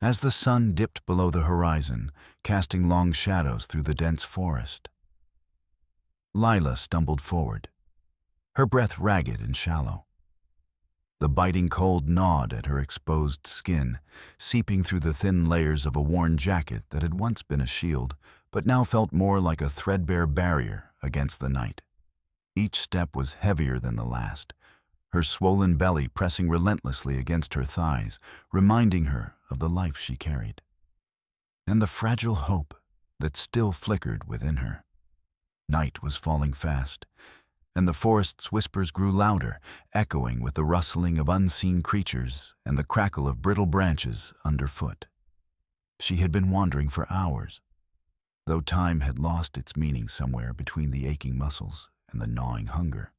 as the sun dipped below the horizon, casting long shadows through the dense forest. Lila stumbled forward, her breath ragged and shallow. The biting cold gnawed at her exposed skin, seeping through the thin layers of a worn jacket that had once been a shield, but now felt more like a threadbare barrier against the night. Each step was heavier than the last, her swollen belly pressing relentlessly against her thighs, reminding her of the life she carried, and the fragile hope that still flickered within her. Night was falling fast, and the forest's whispers grew louder, echoing with the rustling of unseen creatures and the crackle of brittle branches underfoot. She had been wandering for hours, though time had lost its meaning somewhere between the aching muscles and the gnawing hunger.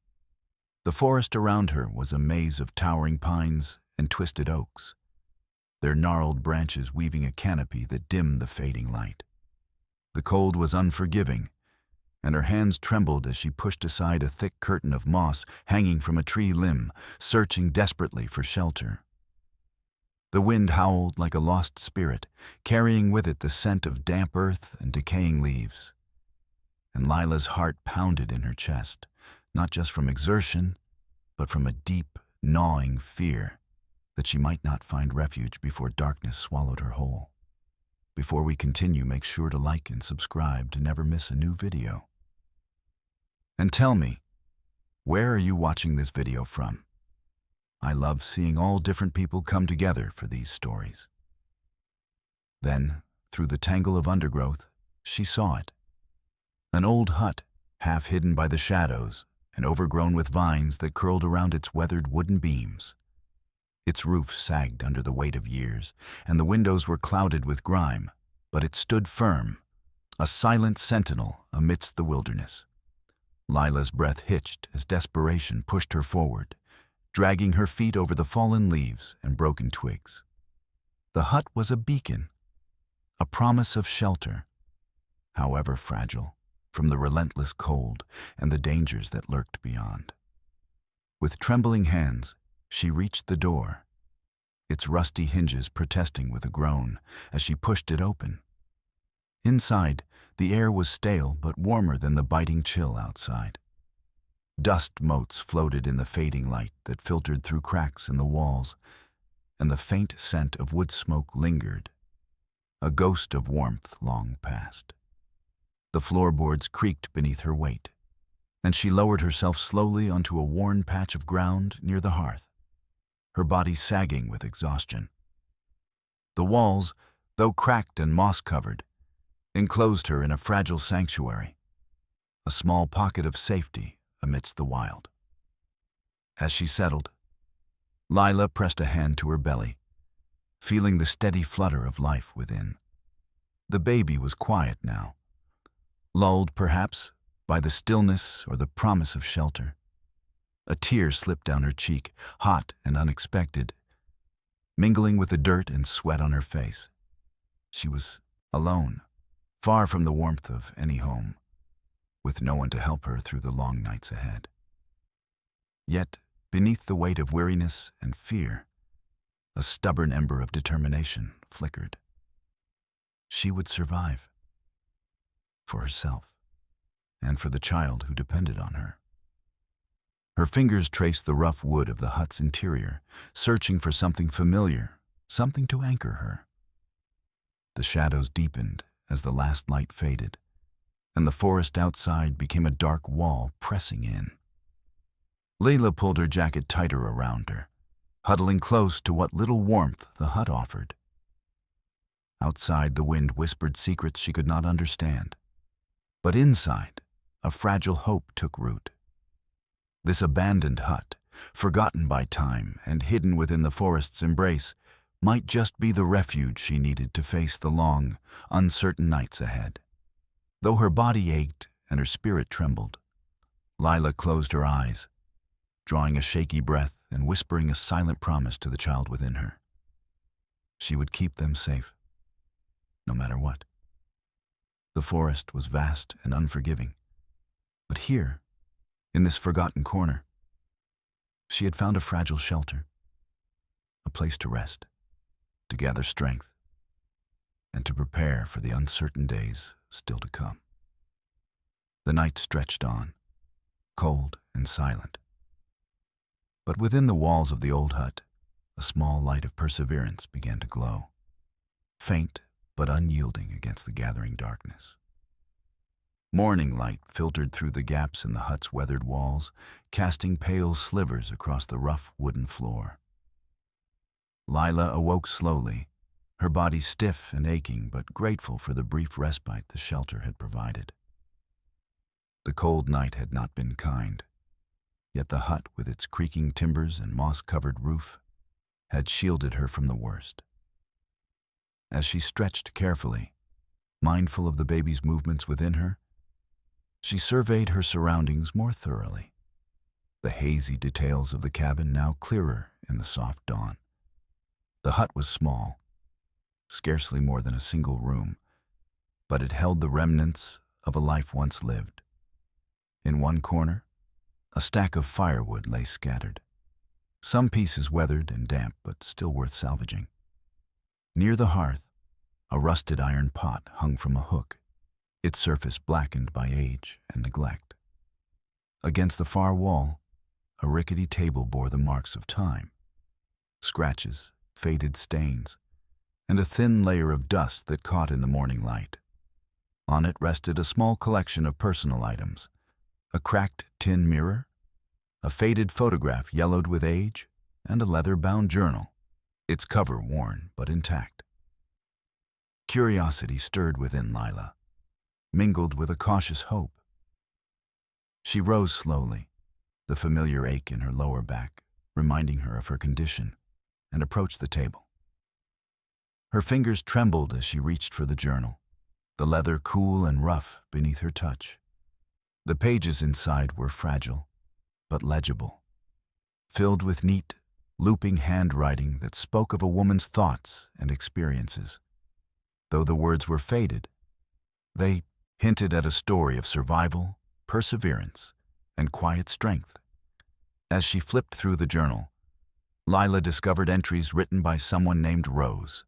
The forest around her was a maze of towering pines and twisted oaks, their gnarled branches weaving a canopy that dimmed the fading light. The cold was unforgiving, and her hands trembled as she pushed aside a thick curtain of moss hanging from a tree limb, searching desperately for shelter. The wind howled like a lost spirit, carrying with it the scent of damp earth and decaying leaves. And Lila's heart pounded in her chest, not just from exertion, but from a deep, gnawing fear that she might not find refuge before darkness swallowed her whole. Before we continue, make sure to like and subscribe to never miss a new video. And tell me, where are you watching this video from? I love seeing all different people come together for these stories. Then, through the tangle of undergrowth, she saw it. An old hut, half hidden by the shadows and overgrown with vines that curled around its weathered wooden beams. Its roof sagged under the weight of years, and the windows were clouded with grime, but it stood firm, a silent sentinel amidst the wilderness. Lila's breath hitched as desperation pushed her forward, dragging her feet over the fallen leaves and broken twigs. The hut was a beacon, a promise of shelter, however fragile, from the relentless cold and the dangers that lurked beyond. With trembling hands, she reached the door, its rusty hinges protesting with a groan as she pushed it open. Inside, the air was stale but warmer than the biting chill outside. Dust motes floated in the fading light that filtered through cracks in the walls, and the faint scent of wood smoke lingered, a ghost of warmth long past. The floorboards creaked beneath her weight, and she lowered herself slowly onto a worn patch of ground near the hearth, her body sagging with exhaustion. The walls, though cracked and moss-covered, enclosed her in a fragile sanctuary, a small pocket of safety amidst the wild. As she settled, Lila pressed a hand to her belly, feeling the steady flutter of life within. The baby was quiet now, lulled perhaps by the stillness or the promise of shelter. A tear slipped down her cheek, hot and unexpected, mingling with the dirt and sweat on her face. She was alone, far from the warmth of any home, with no one to help her through the long nights ahead. Yet, beneath the weight of weariness and fear, a stubborn ember of determination flickered. She would survive, for herself, and for the child who depended on her. Her fingers traced the rough wood of the hut's interior, searching for something familiar, something to anchor her. The shadows deepened as the last light faded, and the forest outside became a dark wall pressing in. Layla pulled her jacket tighter around her, huddling close to what little warmth the hut offered. Outside, the wind whispered secrets she could not understand. But inside, a fragile hope took root. This abandoned hut, forgotten by time and hidden within the forest's embrace, might just be the refuge she needed to face the long, uncertain nights ahead. Though her body ached and her spirit trembled, Lila closed her eyes, drawing a shaky breath and whispering a silent promise to the child within her. She would keep them safe, no matter what. The forest was vast and unforgiving, but here, in this forgotten corner, she had found a fragile shelter, a place to rest, to gather strength, and to prepare for the uncertain days still to come. The night stretched on, cold and silent. But within the walls of the old hut, a small light of perseverance began to glow, faint but unyielding against the gathering darkness. Morning light filtered through the gaps in the hut's weathered walls, casting pale slivers across the rough wooden floor. Lila awoke slowly, her body stiff and aching but grateful for the brief respite the shelter had provided. The cold night had not been kind, yet the hut with its creaking timbers and moss-covered roof had shielded her from the worst. As she stretched carefully, mindful of the baby's movements within her, she surveyed her surroundings more thoroughly, the hazy details of the cabin now clearer in the soft dawn. The hut was small, scarcely more than a single room, but it held the remnants of a life once lived. In one corner, a stack of firewood lay scattered, some pieces weathered and damp but still worth salvaging. Near the hearth, a rusted iron pot hung from a hook, its surface blackened by age and neglect. Against the far wall, a rickety table bore the marks of time, scratches, faded stains, and a thin layer of dust that caught in the morning light. On it rested a small collection of personal items, a cracked tin mirror, a faded photograph yellowed with age, and a leather-bound journal, its cover worn but intact. Curiosity stirred within Lila, mingled with a cautious hope. She rose slowly, the familiar ache in her lower back reminding her of her condition, and approached the table. Her fingers trembled as she reached for the journal, the leather cool and rough beneath her touch. The pages inside were fragile, but legible, filled with neat, looping handwriting that spoke of a woman's thoughts and experiences. Though the words were faded, they hinted at a story of survival, perseverance, and quiet strength. As she flipped through the journal, Lila discovered entries written by someone named Rose,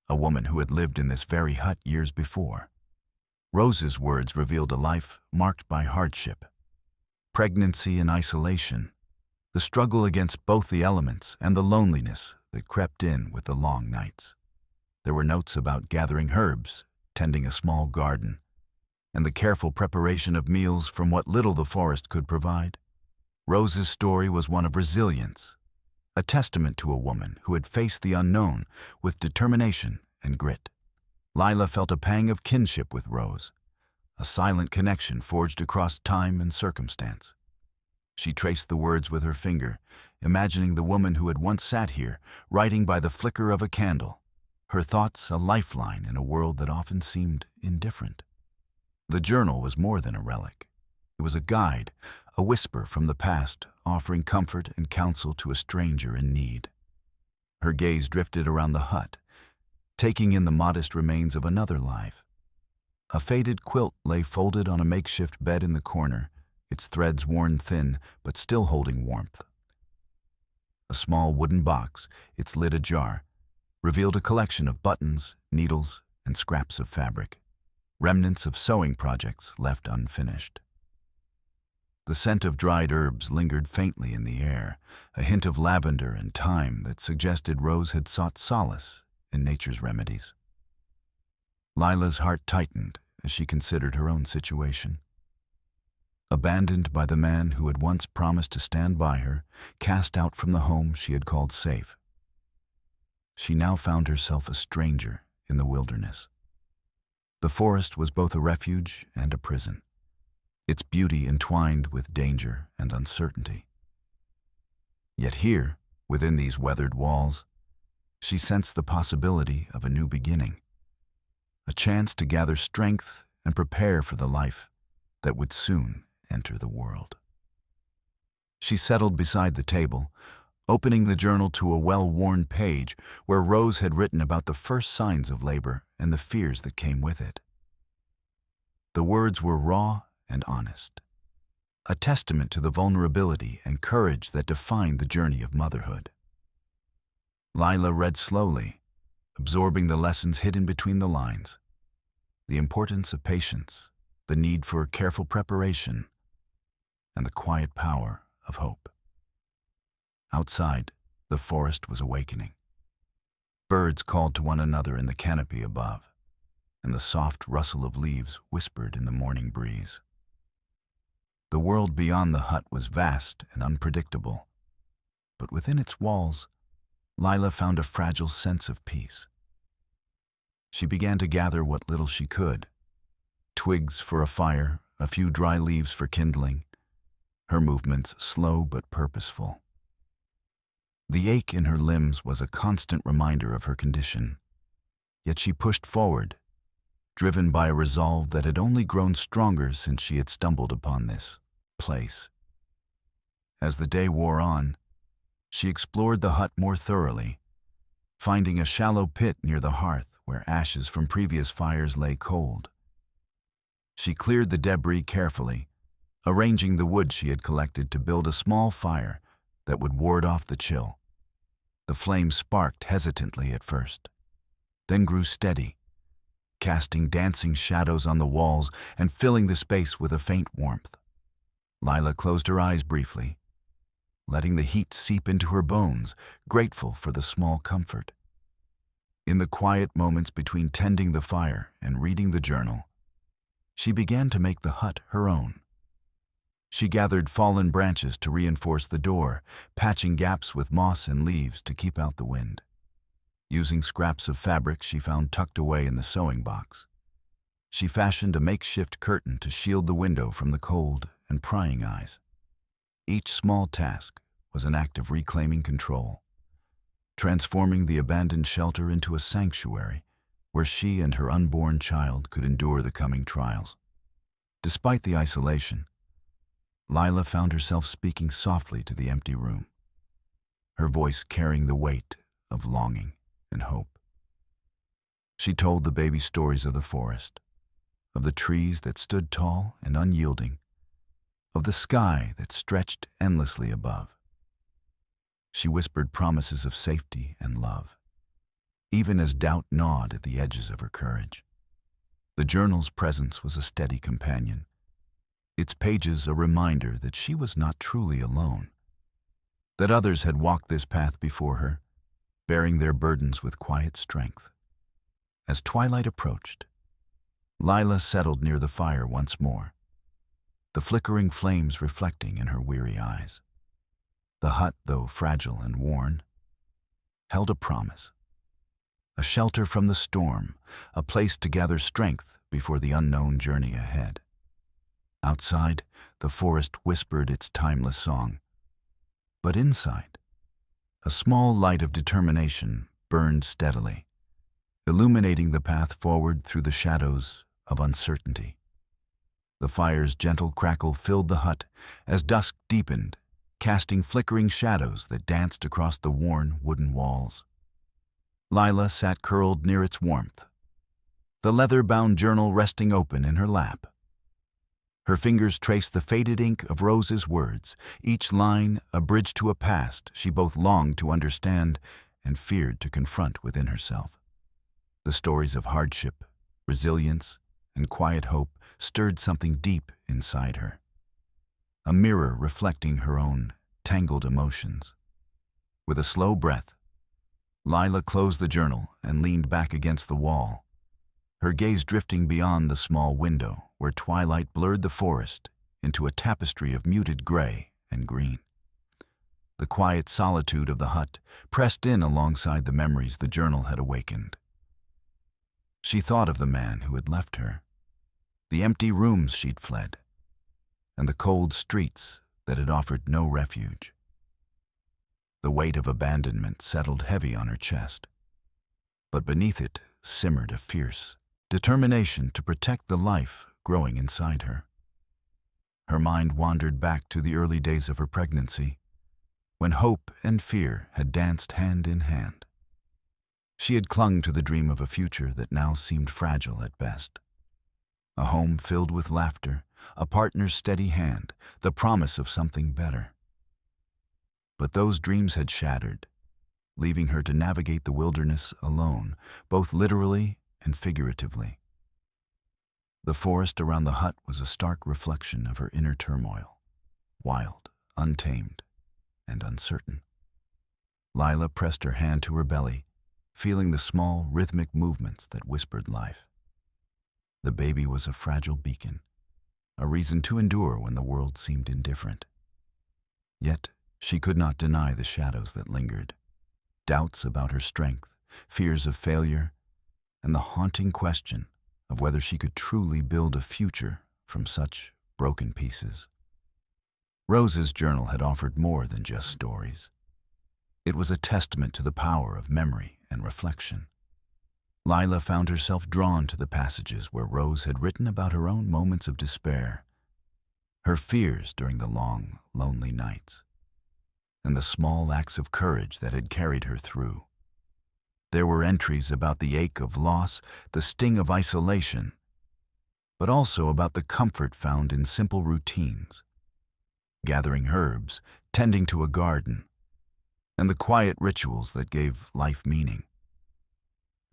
a woman who had lived in this very hut years before. Rose's words revealed a life marked by hardship, pregnancy and isolation, the struggle against both the elements and the loneliness that crept in with the long nights. There were notes about gathering herbs, tending a small garden, and the careful preparation of meals from what little the forest could provide. Rose's story was one of resilience, a testament to a woman who had faced the unknown with determination and grit. Lila felt a pang of kinship with Rose, a silent connection forged across time and circumstance. She traced the words with her finger, imagining the woman who had once sat here, writing by the flicker of a candle, her thoughts a lifeline in a world that often seemed indifferent. The journal was more than a relic. It was a guide, a whisper from the past, offering comfort and counsel to a stranger in need. Her gaze drifted around the hut, taking in the modest remains of another life. A faded quilt lay folded on a makeshift bed in the corner, its threads worn thin but still holding warmth. A small wooden box, its lid ajar, revealed a collection of buttons, needles, and scraps of fabric, remnants of sewing projects left unfinished. The scent of dried herbs lingered faintly in the air, a hint of lavender and thyme that suggested Rose had sought solace in nature's remedies. Lila's heart tightened as she considered her own situation. Abandoned by the man who had once promised to stand by her, cast out from the home she had called safe, she now found herself a stranger in the wilderness. The forest was both a refuge and a prison, its beauty entwined with danger and uncertainty. Yet here, within these weathered walls, she sensed the possibility of a new beginning, a chance to gather strength and prepare for the life that would soon enter the world. She settled beside the table, opening the journal to a well-worn page where Rose had written about the first signs of labor and the fears that came with it. The words were raw and honest, a testament to the vulnerability and courage that defined the journey of motherhood. Lila read slowly, absorbing the lessons hidden between the lines, the importance of patience, the need for careful preparation, and the quiet power of hope. Outside, the forest was awakening. Birds called to one another in the canopy above, and the soft rustle of leaves whispered in the morning breeze. The world beyond the hut was vast and unpredictable, but within its walls, Lila found a fragile sense of peace. She began to gather what little she could: twigs for a fire, a few dry leaves for kindling, her movements slow but purposeful. The ache in her limbs was a constant reminder of her condition, yet she pushed forward, driven by a resolve that had only grown stronger since she had stumbled upon this place. As the day wore on, she explored the hut more thoroughly, finding a shallow pit near the hearth where ashes from previous fires lay cold. She cleared the debris carefully, arranging the wood she had collected to build a small fire that would ward off the chill. The flame sparked hesitantly at first, then grew steady, casting dancing shadows on the walls and filling the space with a faint warmth. Lila closed her eyes briefly, letting the heat seep into her bones, grateful for the small comfort. In the quiet moments between tending the fire and reading the journal, she began to make the hut her own. She gathered fallen branches to reinforce the door, patching gaps with moss and leaves to keep out the wind. Using scraps of fabric she found tucked away in the sewing box, she fashioned a makeshift curtain to shield the window from the cold and prying eyes. Each small task was an act of reclaiming control, transforming the abandoned shelter into a sanctuary where she and her unborn child could endure the coming trials. Despite the isolation, Lila found herself speaking softly to the empty room, her voice carrying the weight of longing and hope. She told the baby stories of the forest, of the trees that stood tall and unyielding, of the sky that stretched endlessly above. She whispered promises of safety and love, even as doubt gnawed at the edges of her courage. The journal's presence was a steady companion, its pages a reminder that she was not truly alone, that others had walked this path before her, bearing their burdens with quiet strength. As twilight approached, Lila settled near the fire once more, the flickering flames reflecting in her weary eyes. The hut, though fragile and worn, held a promise, a shelter from the storm, a place to gather strength before the unknown journey ahead. Outside, the forest whispered its timeless song, but inside, a small light of determination burned steadily, illuminating the path forward through the shadows of uncertainty. The fire's gentle crackle filled the hut as dusk deepened, casting flickering shadows that danced across the worn wooden walls. Lila sat curled near its warmth, the leather-bound journal resting open in her lap. Her fingers traced the faded ink of Rose's words, each line a bridge to a past she both longed to understand and feared to confront within herself. The stories of hardship, resilience, and quiet hope stirred something deep inside her, a mirror reflecting her own tangled emotions. With a slow breath, Lila closed the journal and leaned back against the wall, her gaze drifting beyond the small window where twilight blurred the forest into a tapestry of muted gray and green. The quiet solitude of the hut pressed in alongside the memories the journal had awakened. She thought of the man who had left her, the empty rooms she'd fled, and the cold streets that had offered no refuge. The weight of abandonment settled heavy on her chest, but beneath it simmered a fierce determination to protect the life growing inside her. Her mind wandered back to the early days of her pregnancy, when hope and fear had danced hand in hand. She had clung to the dream of a future that now seemed fragile at best. A home filled with laughter, a partner's steady hand, the promise of something better. But those dreams had shattered, leaving her to navigate the wilderness alone, both literally and figuratively. The forest around the hut was a stark reflection of her inner turmoil, wild, untamed, and uncertain. Lila pressed her hand to her belly, feeling the small, rhythmic movements that whispered life. The baby was a fragile beacon, a reason to endure when the world seemed indifferent. Yet, she could not deny the shadows that lingered, doubts about her strength, fears of failure, and the haunting question of whether she could truly build a future from such broken pieces. Rose's journal had offered more than just stories. It was a testament to the power of memory and reflection. Lila found herself drawn to the passages where Rose had written about her own moments of despair, her fears during the long, lonely nights, and the small acts of courage that had carried her through. There were entries about the ache of loss, the sting of isolation, but also about the comfort found in simple routines, gathering herbs, tending to a garden, and the quiet rituals that gave life meaning.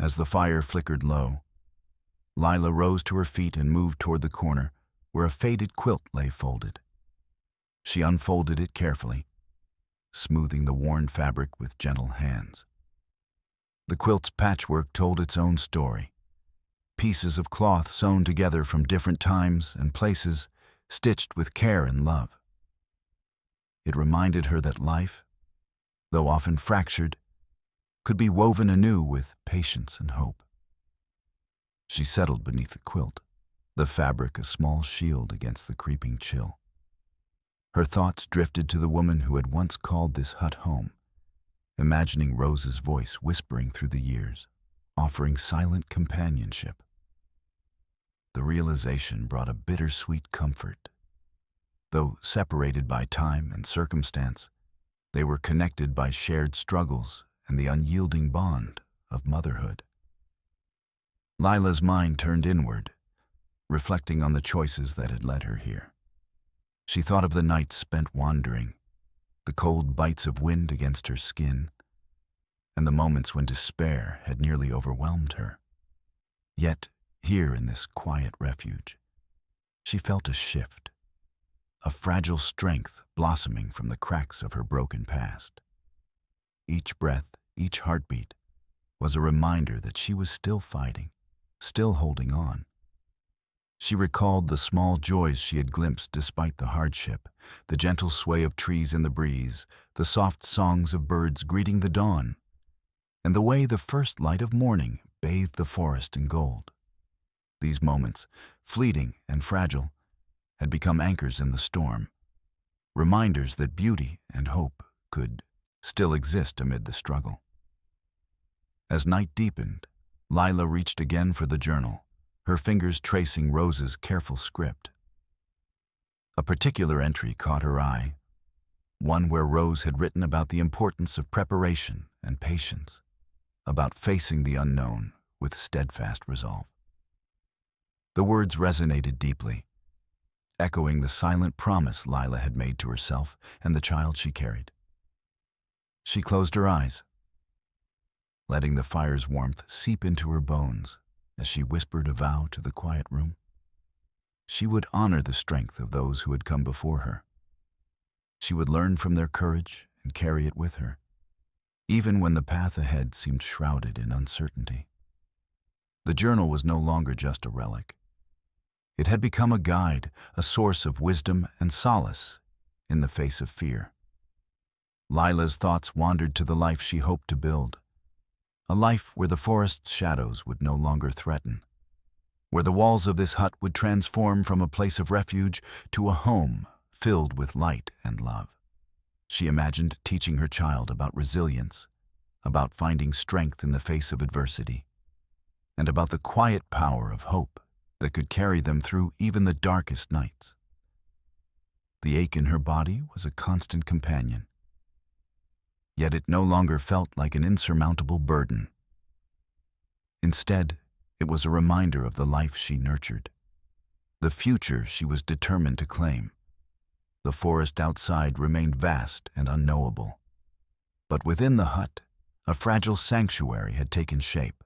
As the fire flickered low, Lila rose to her feet and moved toward the corner where a faded quilt lay folded. She unfolded it carefully, smoothing the worn fabric with gentle hands. The quilt's patchwork told its own story. Pieces of cloth sewn together from different times and places, stitched with care and love. It reminded her that life, though often fractured, could be woven anew with patience and hope. She settled beneath the quilt, the fabric a small shield against the creeping chill. Her thoughts drifted to the woman who had once called this hut home, imagining Rose's voice whispering through the years, offering silent companionship. The realization brought a bittersweet comfort. Though separated by time and circumstance, they were connected by shared struggles and the unyielding bond of motherhood. Lila's mind turned inward, reflecting on the choices that had led her here. She thought of the nights spent wandering, the cold bites of wind against her skin, and the moments when despair had nearly overwhelmed her. Yet, here in this quiet refuge, she felt a shift, a fragile strength blossoming from the cracks of her broken past. Each breath, each heartbeat, was a reminder that she was still fighting, still holding on. She recalled the small joys she had glimpsed despite the hardship, the gentle sway of trees in the breeze, the soft songs of birds greeting the dawn, and the way the first light of morning bathed the forest in gold. These moments, fleeting and fragile, had become anchors in the storm, reminders that beauty and hope could still exist amid the struggle. As night deepened, Lila reached again for the journal, her fingers tracing Rose's careful script. A particular entry caught her eye, one where Rose had written about the importance of preparation and patience, about facing the unknown with steadfast resolve. The words resonated deeply, echoing the silent promise Lila had made to herself and the child she carried. She closed her eyes, letting the fire's warmth seep into her bones as she whispered a vow to the quiet room. She would honor the strength of those who had come before her. She would learn from their courage and carry it with her, even when the path ahead seemed shrouded in uncertainty. The journal was no longer just a relic. It had become a guide, a source of wisdom and solace in the face of fear. Lila's thoughts wandered to the life she hoped to build, a life where the forest's shadows would no longer threaten, where the walls of this hut would transform from a place of refuge to a home filled with light and love. She imagined teaching her child about resilience, about finding strength in the face of adversity, and about the quiet power of hope that could carry them through even the darkest nights. The ache in her body was a constant companion, yet it no longer felt like an insurmountable burden. Instead, it was a reminder of the life she nurtured, the future she was determined to claim. The forest outside remained vast and unknowable, but within the hut, A fragile sanctuary had taken shape,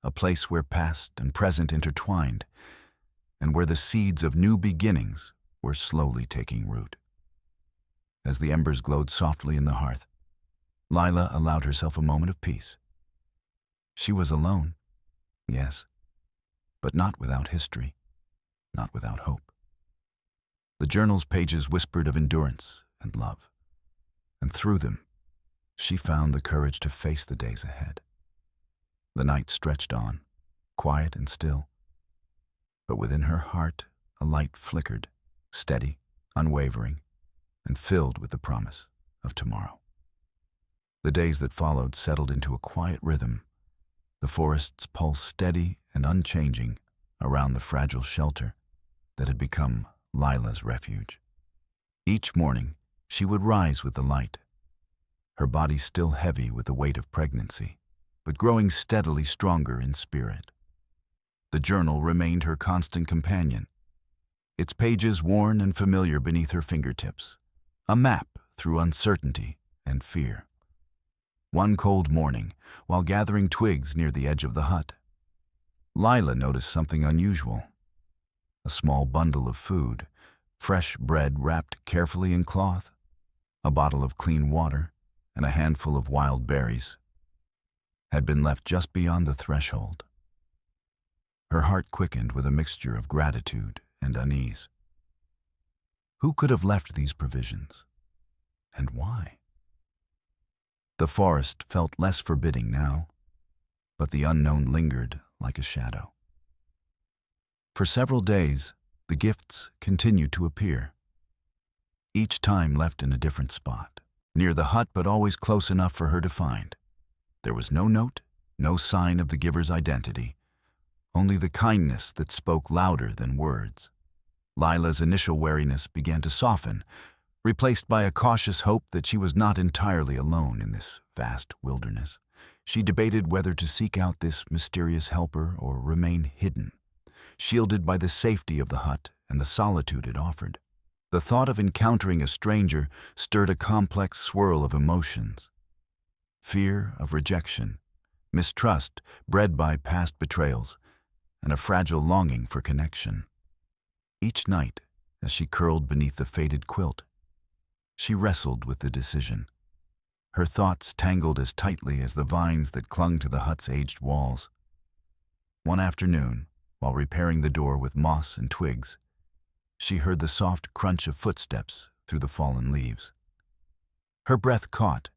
a place where past and present intertwined, and where the seeds of new beginnings were slowly taking root. As the embers glowed softly in the hearth, Lila allowed herself a moment of peace. She was alone, yes, but not without history, not without hope. The journal's pages whispered of endurance and love, and through them, she found the courage to face the days ahead. The night stretched on, quiet and still, but within her heart a light flickered, steady, unwavering, and filled with the promise of tomorrow. The days that followed settled into a quiet rhythm, the forest's pulse steady and unchanging around the fragile shelter that had become Lila's refuge. Each morning, she would rise with the light, her body still heavy with the weight of pregnancy, but growing steadily stronger in spirit. The journal remained her constant companion, its pages worn and familiar beneath her fingertips, a map through uncertainty and fear. One cold morning, while gathering twigs near the edge of the hut, Lila noticed something unusual. A small bundle of food, fresh bread wrapped carefully in cloth, a bottle of clean water, and a handful of wild berries had been left just beyond the threshold. Her heart quickened with a mixture of gratitude and unease. Who could have left these provisions, and why? The forest felt less forbidding now, but the unknown lingered like a shadow. For several days, the gifts continued to appear, each time left in a different spot, near the hut but always close enough for her to find. There was no note, no sign of the giver's identity, only the kindness that spoke louder than words. Lila's initial wariness began to soften, replaced by a cautious hope that she was not entirely alone in this vast wilderness. She debated whether to seek out this mysterious helper or remain hidden, shielded by the safety of the hut and the solitude it offered. The thought of encountering a stranger stirred a complex swirl of emotions. Fear of rejection, mistrust bred by past betrayals, and a fragile longing for connection. Each night, as she curled beneath the faded quilt, she wrestled with the decision, her thoughts tangled as tightly as the vines that clung to the hut's aged walls. One afternoon, while repairing the door with moss and twigs, she heard the soft crunch of footsteps through the fallen leaves. Her breath caught,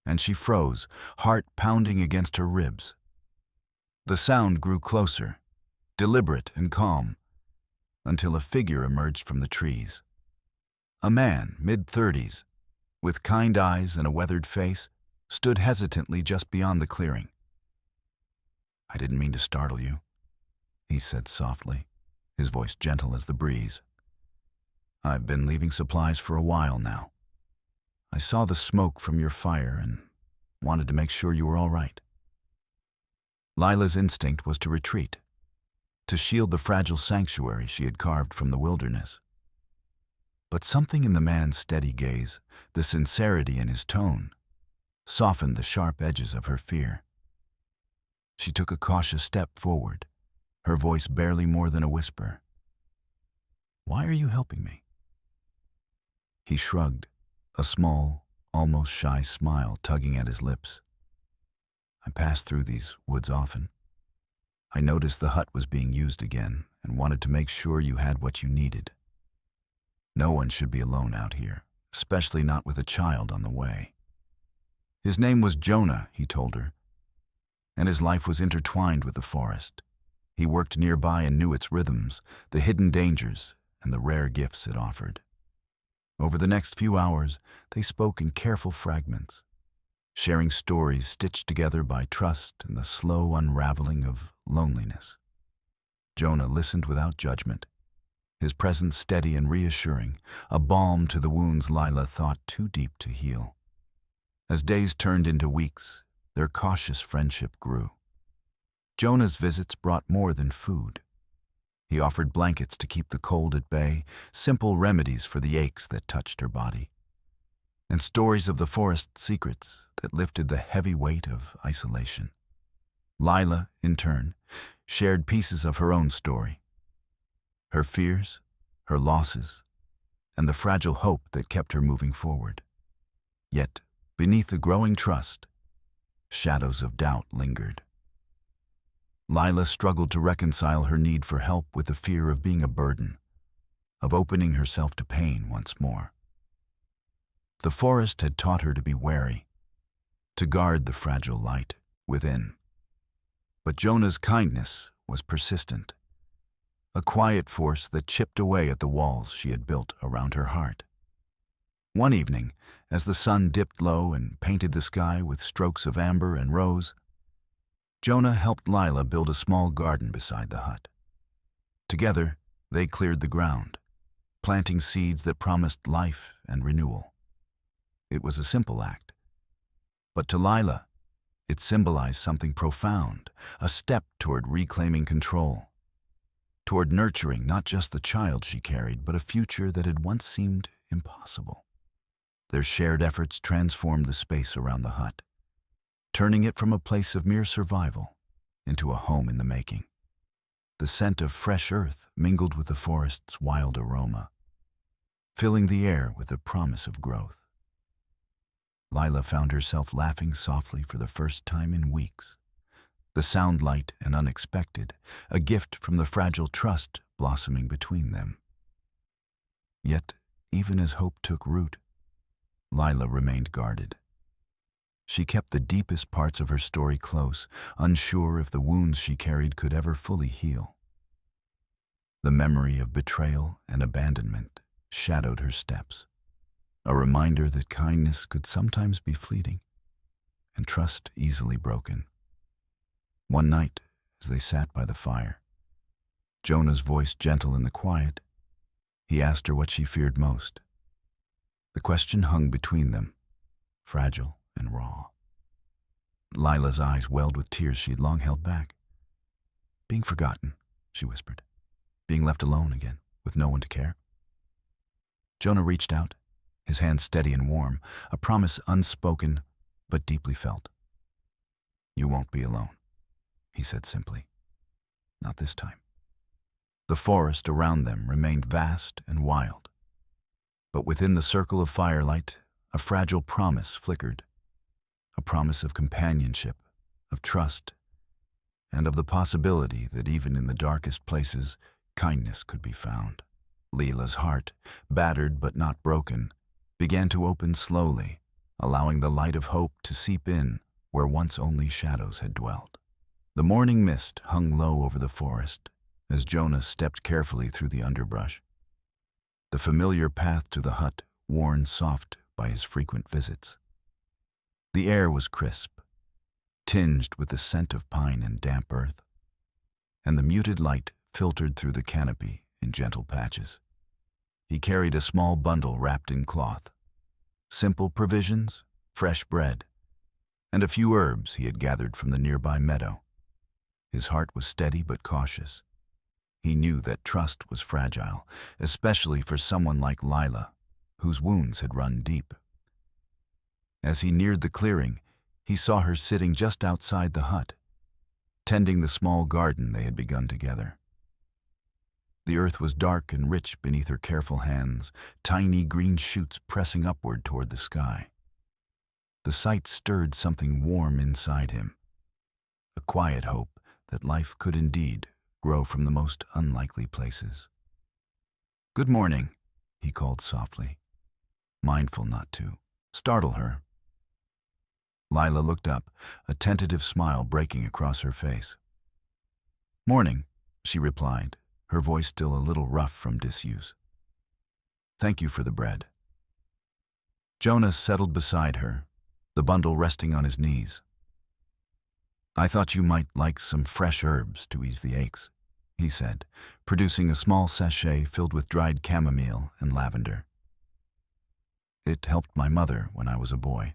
and she froze, heart pounding against her ribs. The sound grew closer, deliberate and calm, until a figure emerged from the trees. A man, mid-30s, with kind eyes and a weathered face, stood hesitantly just beyond the clearing. "I didn't mean to startle you," he said softly, his voice gentle as the breeze. "I've been leaving supplies for a while now. I saw the smoke from your fire and wanted to make sure you were all right." Lila's instinct was to retreat, to shield the fragile sanctuary she had carved from the wilderness. But something in the man's steady gaze, the sincerity in his tone, softened the sharp edges of her fear. She took a cautious step forward, her voice barely more than a whisper. "Why are you helping me?" He shrugged, a small, almost shy smile tugging at his lips. "I pass through these woods often. I noticed the hut was being used again and wanted to make sure you had what you needed. No one should be alone out here, especially not with a child on the way." His name was Jonah, he told her, and his life was intertwined with the forest. He worked nearby and knew its rhythms, the hidden dangers, and the rare gifts it offered. Over the next few hours, they spoke in careful fragments, sharing stories stitched together by trust and the slow unraveling of loneliness. Jonah listened without judgment, his presence steady and reassuring, a balm to the wounds Lila thought too deep to heal. As days turned into weeks, their cautious friendship grew. Jonah's visits brought more than food. He offered blankets to keep the cold at bay, simple remedies for the aches that touched her body. and stories of the forest's secrets that lifted the heavy weight of isolation. Lila, in turn, shared pieces of her own story, her fears, her losses, and the fragile hope that kept her moving forward. Yet, beneath the growing trust, shadows of doubt lingered. Lila struggled to reconcile her need for help with the fear of being a burden, of opening herself to pain once more. The forest had taught her to be wary, to guard the fragile light within. But Jonah's kindness was persistent, a quiet force that chipped away at the walls she had built around her heart. One evening, as the sun dipped low and painted the sky with strokes of amber and rose, Jonah helped Lila build a small garden beside the hut. Together, they cleared the ground, planting seeds that promised life and renewal. It was a simple act, but to Lila, it symbolized something profound, a step toward reclaiming control, toward nurturing not just the child she carried, but a future that had once seemed impossible. Their shared efforts transformed the space around the hut, turning it from a place of mere survival into a home in the making. The scent of fresh earth mingled with the forest's wild aroma, filling the air with the promise of growth. Lila found herself laughing softly for the first time in weeks. The sound light and unexpected, a gift from the fragile trust blossoming between them. Yet, even as hope took root, Lila remained guarded. She kept the deepest parts of her story close, unsure if the wounds she carried could ever fully heal. The memory of betrayal and abandonment shadowed her steps, a reminder that kindness could sometimes be fleeting and trust easily broken. One night, as they sat by the fire, Jonah's voice gentle in the quiet, he asked her what she feared most. The question hung between them, fragile and raw. Lila's eyes welled with tears she had long held back. "Being forgotten," she whispered. "Being left alone again, with no one to care." Jonah reached out, his hand steady and warm, a promise unspoken but deeply felt. "You won't be alone," he said simply. "Not this time." The forest around them remained vast and wild, but within the circle of firelight, a fragile promise flickered, a promise of companionship, of trust, and of the possibility that even in the darkest places, kindness could be found. Lila's heart, battered but not broken, began to open slowly, allowing the light of hope to seep in where once only shadows had dwelt. The morning mist hung low over the forest as Jonah stepped carefully through the underbrush, the familiar path to the hut worn soft by his frequent visits. The air was crisp, tinged with the scent of pine and damp earth, and the muted light filtered through the canopy in gentle patches. He carried a small bundle wrapped in cloth, simple provisions, fresh bread, and a few herbs he had gathered from the nearby meadow. His heart was steady but cautious. He knew that trust was fragile, especially for someone like Lila, whose wounds had run deep. As he neared the clearing, he saw her sitting just outside the hut, tending the small garden they had begun together. The earth was dark and rich beneath her careful hands, tiny green shoots pressing upward toward the sky. The sight stirred something warm inside him, a quiet hope that life could indeed grow from the most unlikely places. "Good morning," he called softly, mindful not to startle her. Lila looked up, a tentative smile breaking across her face. "Morning," she replied, her voice still a little rough from disuse. "Thank you for the bread." Jonah settled beside her, the bundle resting on his knees. "I thought you might like some fresh herbs to ease the aches," he said, producing a small sachet filled with dried chamomile and lavender. "It helped my mother when I was a boy."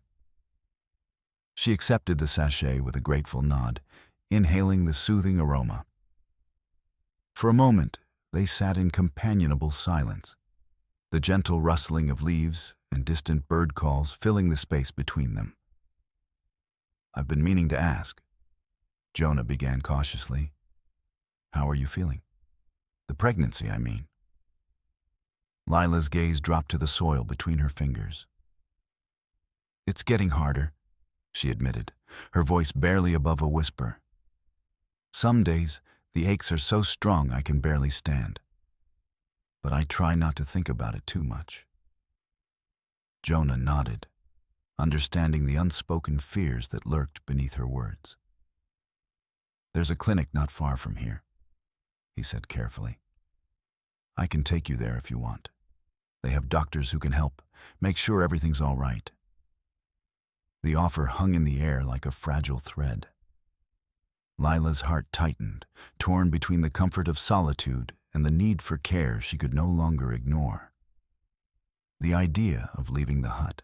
She accepted the sachet with a grateful nod, inhaling the soothing aroma. For a moment, they sat in companionable silence, the gentle rustling of leaves and distant bird calls filling the space between them. "I've been meaning to ask," Jonah began cautiously. "How are you feeling? The pregnancy, I mean." Lila's gaze dropped to the soil between her fingers. "It's getting harder," she admitted, her voice barely above a whisper. "Some days, the aches are so strong I can barely stand. But I try not to think about it too much." Jonah nodded, understanding the unspoken fears that lurked beneath her words. "There's a clinic not far from here," he said carefully. "I can take you there if you want. They have doctors who can help, make sure everything's all right." The offer hung in the air like a fragile thread. Lila's heart tightened, torn between the comfort of solitude and the need for care she could no longer ignore. The idea of leaving the hut,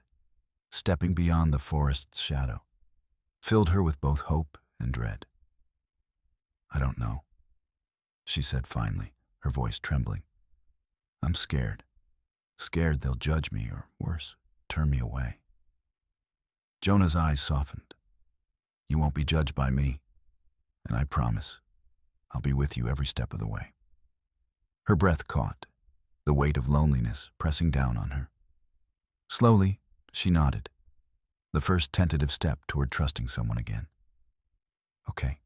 stepping beyond the forest's shadow, filled her with both hope and dread. "I don't know," she said finally, her voice trembling. "I'm scared. Scared they'll judge me, or worse, turn me away." Jonah's eyes softened. "You won't be judged by me, and I promise I'll be with you every step of the way." Her breath caught, the weight of loneliness pressing down on her. Slowly, she nodded, the first tentative step toward trusting someone again. "Okay,"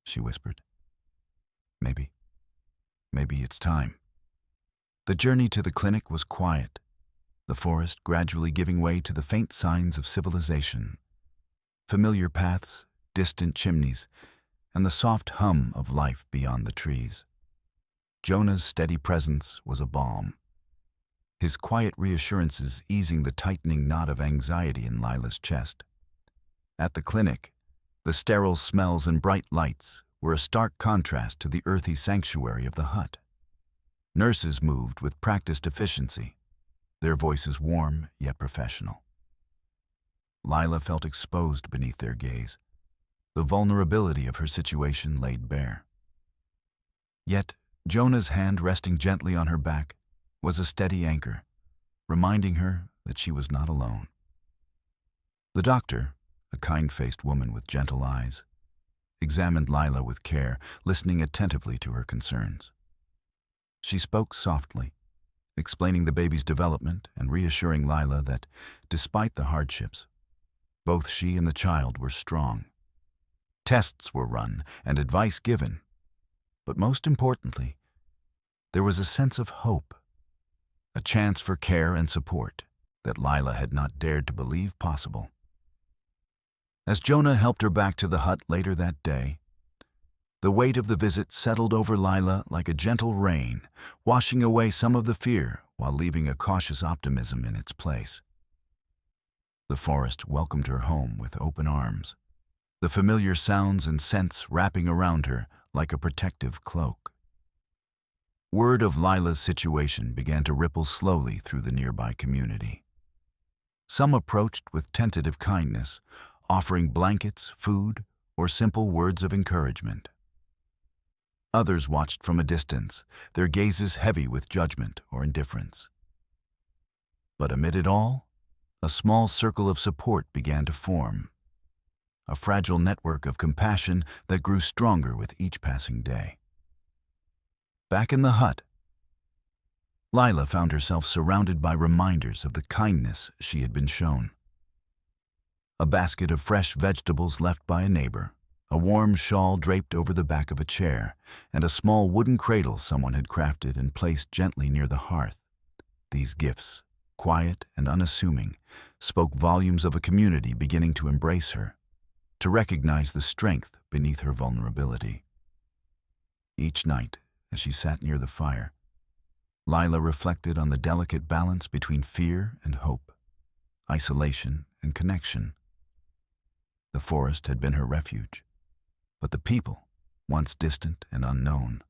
she whispered. Maybe it's time." The journey to the clinic was quiet, the forest gradually giving way to the faint signs of civilization. Familiar paths, distant chimneys, and the soft hum of life beyond the trees. Jonah's steady presence was a balm, his quiet reassurances easing the tightening knot of anxiety in Lila's chest. At the clinic, the sterile smells and bright lights were a stark contrast to the earthy sanctuary of the hut. Nurses moved with practiced efficiency, their voices warm yet professional. Lila felt exposed beneath their gaze, the vulnerability of her situation laid bare. Yet, Jonah's hand resting gently on her back was a steady anchor, reminding her that she was not alone. The doctor, a kind-faced woman with gentle eyes, examined Lila with care, listening attentively to her concerns. She spoke softly, explaining the baby's development and reassuring Lila that, despite the hardships, both she and the child were strong. Tests were run and advice given, but most importantly, there was a sense of hope, a chance for care and support that Lila had not dared to believe possible. As Jonah helped her back to the hut later that day, the weight of the visit settled over Lila like a gentle rain, washing away some of the fear while leaving a cautious optimism in its place. The forest welcomed her home with open arms, the familiar sounds and scents wrapping around her like a protective cloak. Word of Lila's situation began to ripple slowly through the nearby community. Some approached with tentative kindness, offering blankets, food, or simple words of encouragement. Others watched from a distance, their gazes heavy with judgment or indifference. But amid it all, a small circle of support began to form, a fragile network of compassion that grew stronger with each passing day. Back in the hut, Lila found herself surrounded by reminders of the kindness she had been shown. A basket of fresh vegetables left by a neighbor, a warm shawl draped over the back of a chair, and a small wooden cradle someone had crafted and placed gently near the hearth. These gifts, quiet and unassuming, spoke volumes of a community beginning to embrace her, to recognize the strength beneath her vulnerability. Each night, as she sat near the fire, Lila reflected on the delicate balance between fear and hope, isolation and connection. The forest had been her refuge, but the people, once distant and unknown,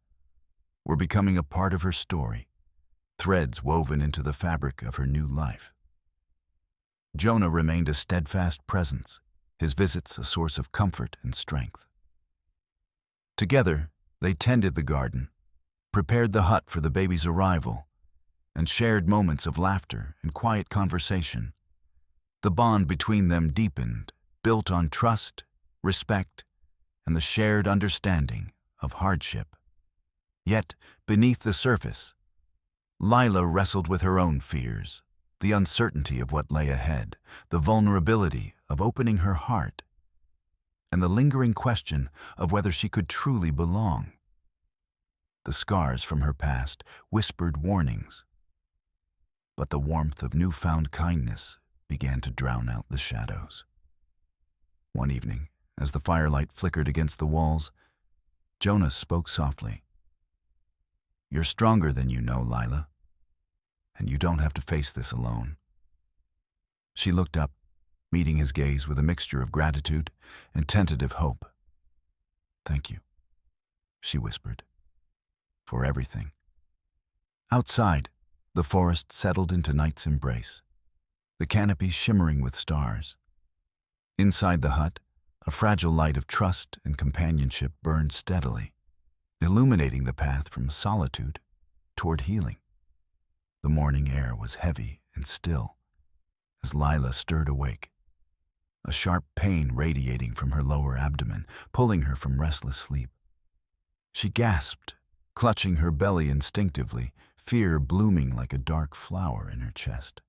were becoming a part of her story, threads woven into the fabric of her new life. Jonah remained a steadfast presence, his visits a source of comfort and strength. Together, they tended the garden, prepared the hut for the baby's arrival, and shared moments of laughter and quiet conversation. The bond between them deepened, built on trust, respect, and the shared understanding of hardship. Yet, beneath the surface, Lila wrestled with her own fears, the uncertainty of what lay ahead, the vulnerability of opening her heart, and the lingering question of whether she could truly belong. The scars from her past whispered warnings, but the warmth of newfound kindness began to drown out the shadows. One evening, as the firelight flickered against the walls, Jonas spoke softly. "You're stronger than you know, Lila, and you don't have to face this alone." She looked up, meeting his gaze with a mixture of gratitude and tentative hope. "Thank you," she whispered, "for everything." Outside, the forest settled into night's embrace, the canopy shimmering with stars. Inside the hut, a fragile light of trust and companionship burned steadily, illuminating the path from solitude toward healing. The morning air was heavy and still as Lila stirred awake, a sharp pain radiating from her lower abdomen, pulling her from restless sleep. She gasped, clutching her belly instinctively, fear blooming like a dark flower in her chest.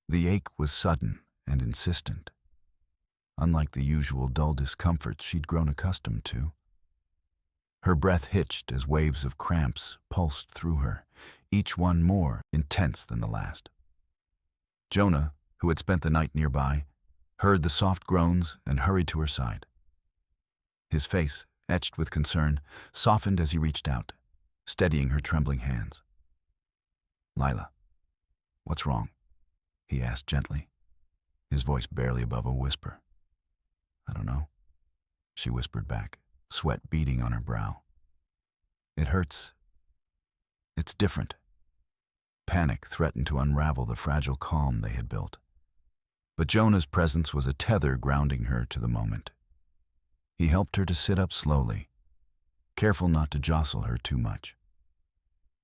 The ache was sudden and insistent, unlike the usual dull discomforts she'd grown accustomed to. Her breath hitched as waves of cramps pulsed through her, each one more intense than the last. Jonah, who had spent the night nearby, heard the soft groans and hurried to her side. His face, etched with concern, softened as he reached out, steadying her trembling hands. "Lila, what's wrong?" he asked gently, his voice barely above a whisper. "I don't know," she whispered back, sweat beading on her brow. "It hurts. It's different." Panic threatened to unravel the fragile calm they had built. But Jonah's presence was a tether grounding her to the moment. He helped her to sit up slowly, careful not to jostle her too much.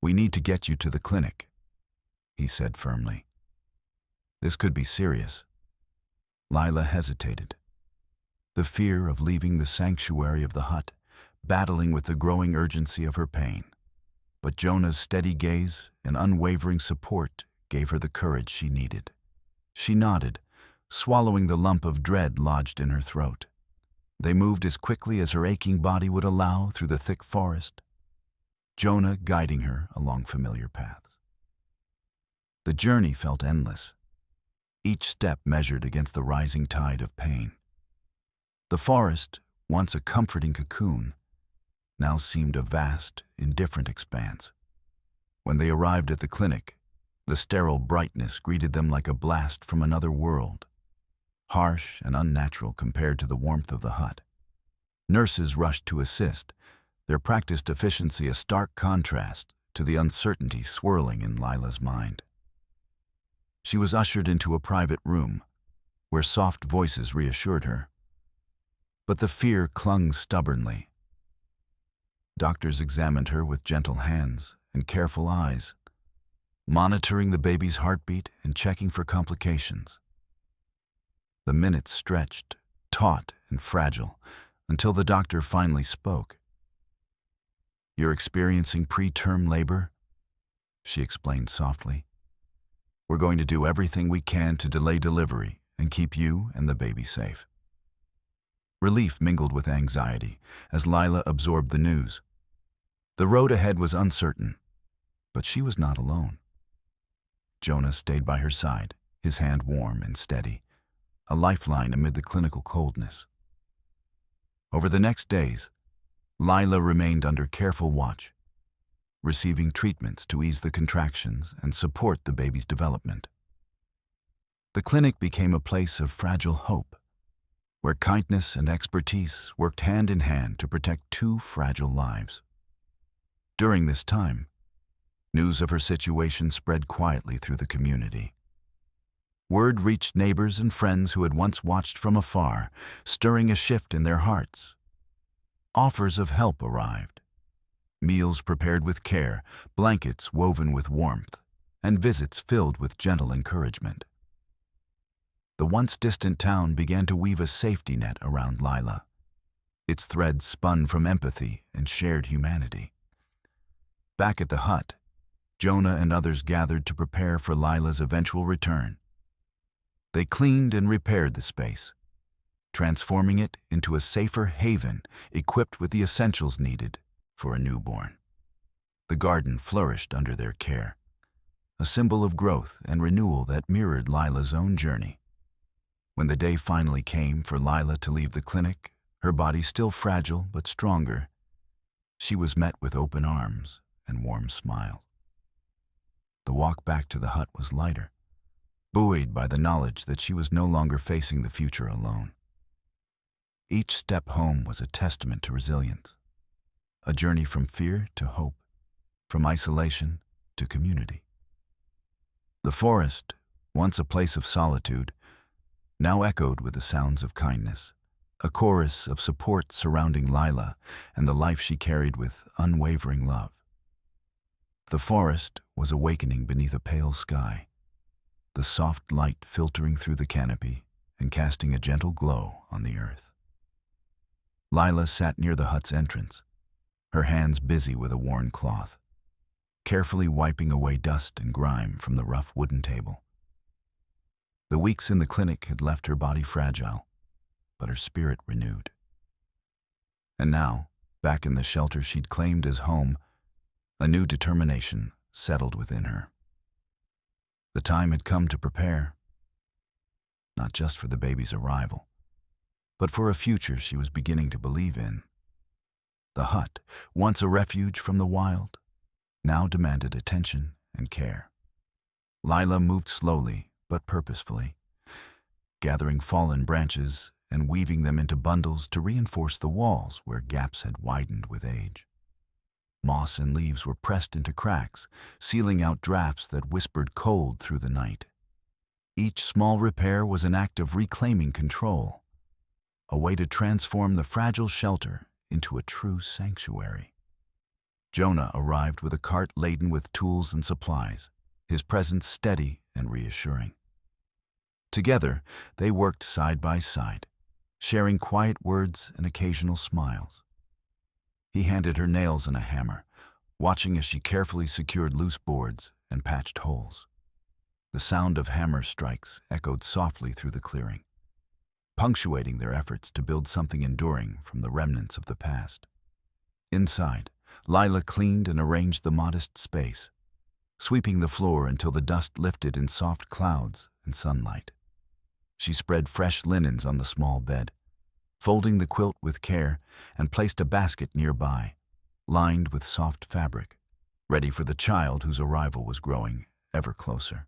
"We need to get you to the clinic," he said firmly. "This could be serious." Lila hesitated, the fear of leaving the sanctuary of the hut, battling with the growing urgency of her pain. But Jonah's steady gaze and unwavering support gave her the courage she needed. She nodded, swallowing the lump of dread lodged in her throat. They moved as quickly as her aching body would allow through the thick forest, Jonah guiding her along familiar paths. The journey felt endless, each step measured against the rising tide of pain. The forest, once a comforting cocoon, now seemed a vast, indifferent expanse. When they arrived at the clinic, the sterile brightness greeted them like a blast from another world, harsh and unnatural compared to the warmth of the hut. Nurses rushed to assist, their practiced efficiency a stark contrast to the uncertainty swirling in Lila's mind. She was ushered into a private room, where soft voices reassured her. But the fear clung stubbornly. Doctors examined her with gentle hands and careful eyes, monitoring the baby's heartbeat and checking for complications. The minutes stretched, taut and fragile, until the doctor finally spoke. "You're experiencing preterm labor," she explained softly. "We're going to do everything we can to delay delivery and keep you and the baby safe." Relief mingled with anxiety as Lila absorbed the news. The road ahead was uncertain, but she was not alone. Jonah stayed by her side, his hand warm and steady, a lifeline amid the clinical coldness. Over the next days, Lila remained under careful watch, receiving treatments to ease the contractions and support the baby's development. The clinic became a place of fragile hope, where kindness and expertise worked hand in hand to protect two fragile lives. During this time, news of her situation spread quietly through the community. Word reached neighbors and friends who had once watched from afar, stirring a shift in their hearts. Offers of help arrived, Meals prepared with care, blankets woven with warmth, and visits filled with gentle encouragement. The once distant town began to weave a safety net around Lila. Its threads spun from empathy and shared humanity. Back at the hut, Jonah and others gathered to prepare for Lila's eventual return. They cleaned and repaired the space, transforming it into a safer haven equipped with the essentials needed for a newborn. The garden flourished under their care, a symbol of growth and renewal that mirrored Lila's own journey. When the day finally came for Lila to leave the clinic, her body still fragile but stronger, she was met with open arms and warm smiles. The walk back to the hut was lighter, buoyed by the knowledge that she was no longer facing the future alone. Each step home was a testament to resilience, a journey from fear to hope, from isolation to community. The forest, once a place of solitude, now echoed with the sounds of kindness, a chorus of support surrounding Lila and the life she carried with unwavering love. The forest was awakening beneath a pale sky, the soft light filtering through the canopy and casting a gentle glow on the earth. Lila sat near the hut's entrance, her hands busy with a worn cloth, carefully wiping away dust and grime from the rough wooden table. The weeks in the clinic had left her body fragile, but her spirit renewed. And now, back in the shelter she'd claimed as home, a new determination settled within her. The time had come to prepare, not just for the baby's arrival, but for a future she was beginning to believe in. The hut, once a refuge from the wild, now demanded attention and care. Lila moved slowly but purposefully, gathering fallen branches and weaving them into bundles to reinforce the walls where gaps had widened with age. Moss and leaves were pressed into cracks, sealing out drafts that whispered cold through the night. Each small repair was an act of reclaiming control, a way to transform the fragile shelter into a true sanctuary. Jonah arrived with a cart laden with tools and supplies, his presence steady and reassuring. Together, they worked side by side, sharing quiet words and occasional smiles. He handed her nails and a hammer, watching as she carefully secured loose boards and patched holes. The sound of hammer strikes echoed softly through the clearing, punctuating their efforts to build something enduring from the remnants of the past. Inside, Lila cleaned and arranged the modest space, sweeping the floor until the dust lifted in soft clouds and sunlight. She spread fresh linens on the small bed, folding the quilt with care, and placed a basket nearby, lined with soft fabric, ready for the child whose arrival was growing ever closer.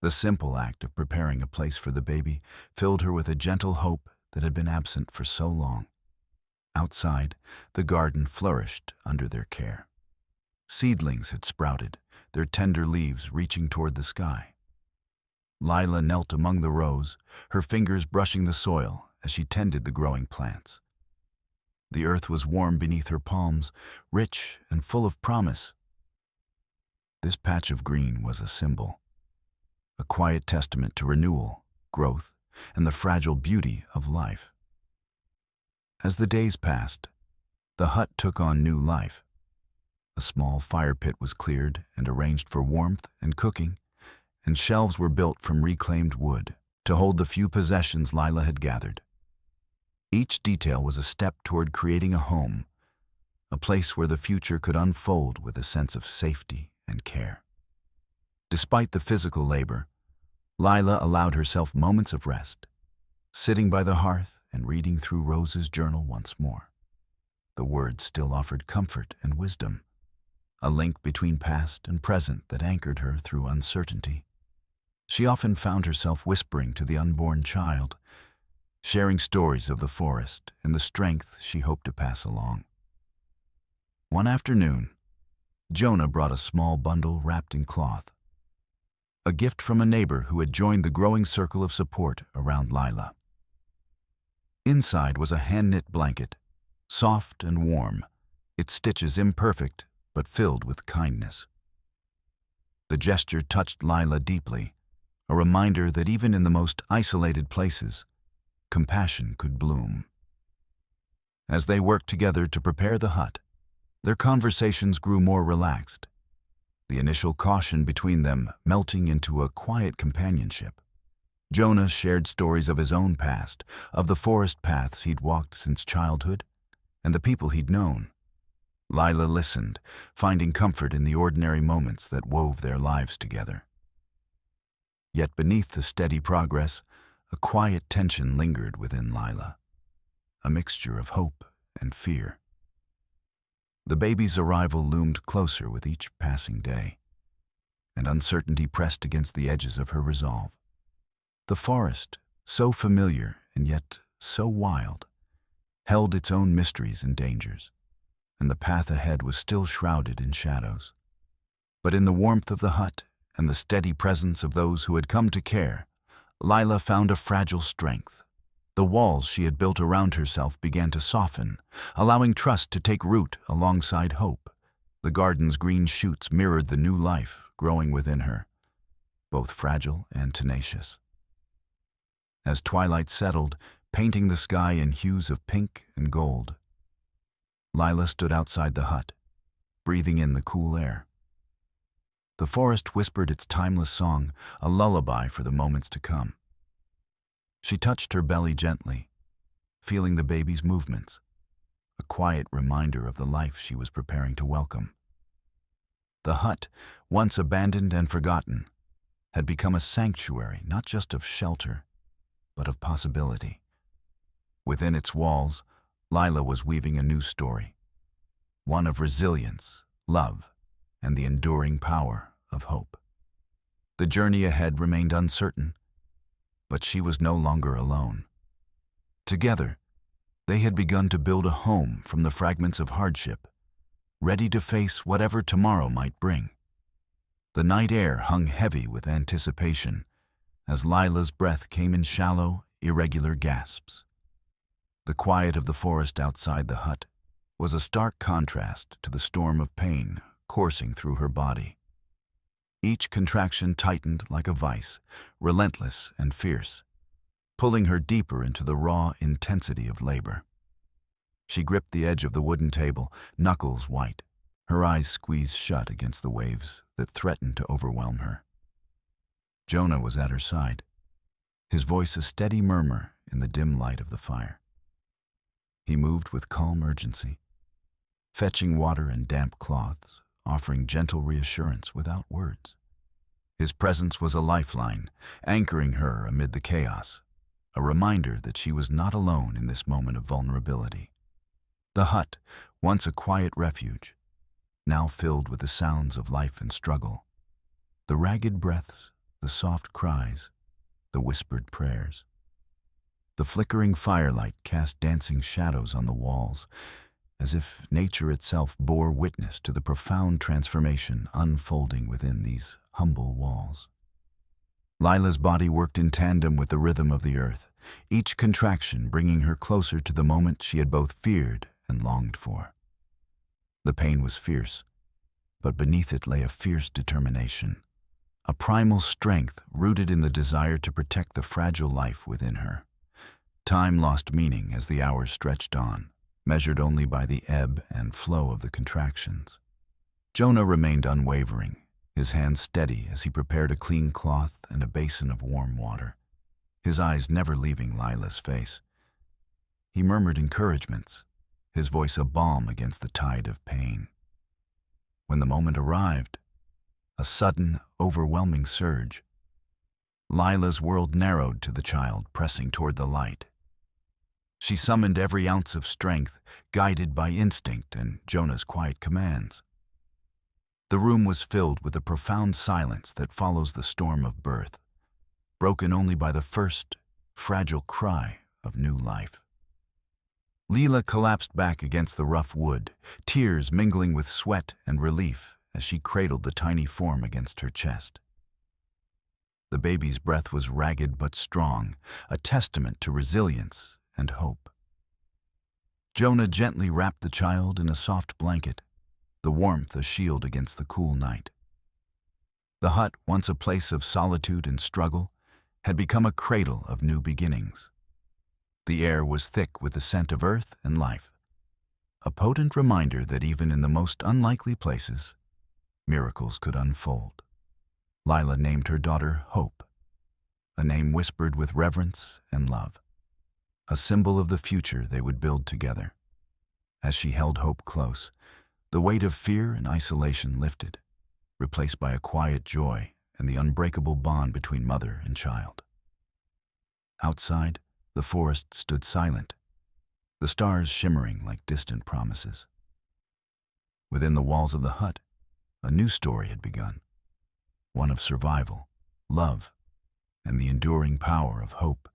The simple act of preparing a place for the baby filled her with a gentle hope that had been absent for so long. Outside, the garden flourished under their care. Seedlings had sprouted, their tender leaves reaching toward the sky. Lila knelt among the rows, her fingers brushing the soil as she tended the growing plants. The earth was warm beneath her palms, rich and full of promise. This patch of green was a symbol, a quiet testament to renewal, growth, and the fragile beauty of life. As the days passed, the hut took on new life. A small fire pit was cleared and arranged for warmth and cooking, and shelves were built from reclaimed wood to hold the few possessions Lila had gathered. Each detail was a step toward creating a home, a place where the future could unfold with a sense of safety and care. Despite the physical labor, Lila allowed herself moments of rest, sitting by the hearth and reading through Rose's journal once more. The words still offered comfort and wisdom, a link between past and present that anchored her through uncertainty. She often found herself whispering to the unborn child, sharing stories of the forest and the strength she hoped to pass along. One afternoon, Jonah brought a small bundle wrapped in cloth, a gift from a neighbor who had joined the growing circle of support around Lila. Inside was a hand-knit blanket, soft and warm, its stitches imperfect but filled with kindness. The gesture touched Lila deeply, a reminder that even in the most isolated places, compassion could bloom. As they worked together to prepare the hut, their conversations grew more relaxed, the initial caution between them melting into a quiet companionship. Jonah shared stories of his own past, of the forest paths he'd walked since childhood, and the people he'd known. Lila listened, finding comfort in the ordinary moments that wove their lives together. Yet beneath the steady progress, a quiet tension lingered within Lila, a mixture of hope and fear. The baby's arrival loomed closer with each passing day, and uncertainty pressed against the edges of her resolve. The forest, so familiar and yet so wild, held its own mysteries and dangers, and the path ahead was still shrouded in shadows. But in the warmth of the hut and the steady presence of those who had come to care, Lila found a fragile strength. The walls she had built around herself began to soften, allowing trust to take root alongside hope. The garden's green shoots mirrored the new life growing within her, both fragile and tenacious. As twilight settled, painting the sky in hues of pink and gold, Lila stood outside the hut, breathing in the cool air. The forest whispered its timeless song, a lullaby for the moments to come. She touched her belly gently, feeling the baby's movements, a quiet reminder of the life she was preparing to welcome. The hut, once abandoned and forgotten, had become a sanctuary not just of shelter, but of possibility. Within its walls, Lila was weaving a new story, one of resilience, love, and the enduring power of hope. The journey ahead remained uncertain, but she was no longer alone. Together, they had begun to build a home from the fragments of hardship, ready to face whatever tomorrow might bring. The night air hung heavy with anticipation as Lila's breath came in shallow, irregular gasps. The quiet of the forest outside the hut was a stark contrast to the storm of pain coursing through her body. Each contraction tightened like a vice, relentless and fierce, pulling her deeper into the raw intensity of labor. She gripped the edge of the wooden table, knuckles white, her eyes squeezed shut against the waves that threatened to overwhelm her. Jonah was at her side, his voice a steady murmur in the dim light of the fire. He moved with calm urgency, fetching water and damp cloths, offering gentle reassurance without words. His presence was a lifeline, anchoring her amid the chaos, a reminder that she was not alone in this moment of vulnerability. The hut, once a quiet refuge, now filled with the sounds of life and struggle, the ragged breaths, the soft cries, the whispered prayers. The flickering firelight cast dancing shadows on the walls, as if nature itself bore witness to the profound transformation unfolding within these humble walls. Lila's body worked in tandem with the rhythm of the earth, each contraction bringing her closer to the moment she had both feared and longed for. The pain was fierce, but beneath it lay a fierce determination, a primal strength rooted in the desire to protect the fragile life within her. Time lost meaning as the hours stretched on, measured only by the ebb and flow of the contractions. Jonah remained unwavering, his hands steady as he prepared a clean cloth and a basin of warm water, his eyes never leaving Lila's face. He murmured encouragements, his voice a balm against the tide of pain. When the moment arrived, a sudden, overwhelming surge, Lila's world narrowed to the child pressing toward the light. She summoned every ounce of strength, guided by instinct and Jonah's quiet commands. The room was filled with the profound silence that follows the storm of birth, broken only by the first, fragile cry of new life. Lila collapsed back against the rough wood, tears mingling with sweat and relief as she cradled the tiny form against her chest. The baby's breath was ragged but strong, a testament to resilience and hope. Jonah gently wrapped the child in a soft blanket, the warmth a shield against the cool night. The hut, once a place of solitude and struggle, had become a cradle of new beginnings. The air was thick with the scent of earth and life, a potent reminder that even in the most unlikely places, miracles could unfold. Lila named her daughter Hope, a name whispered with reverence and love, a symbol of the future they would build together. As she held Hope close, the weight of fear and isolation lifted, replaced by a quiet joy and the unbreakable bond between mother and child. Outside, the forest stood silent, the stars shimmering like distant promises. Within the walls of the hut, a new story had begun, one of survival, love, and the enduring power of hope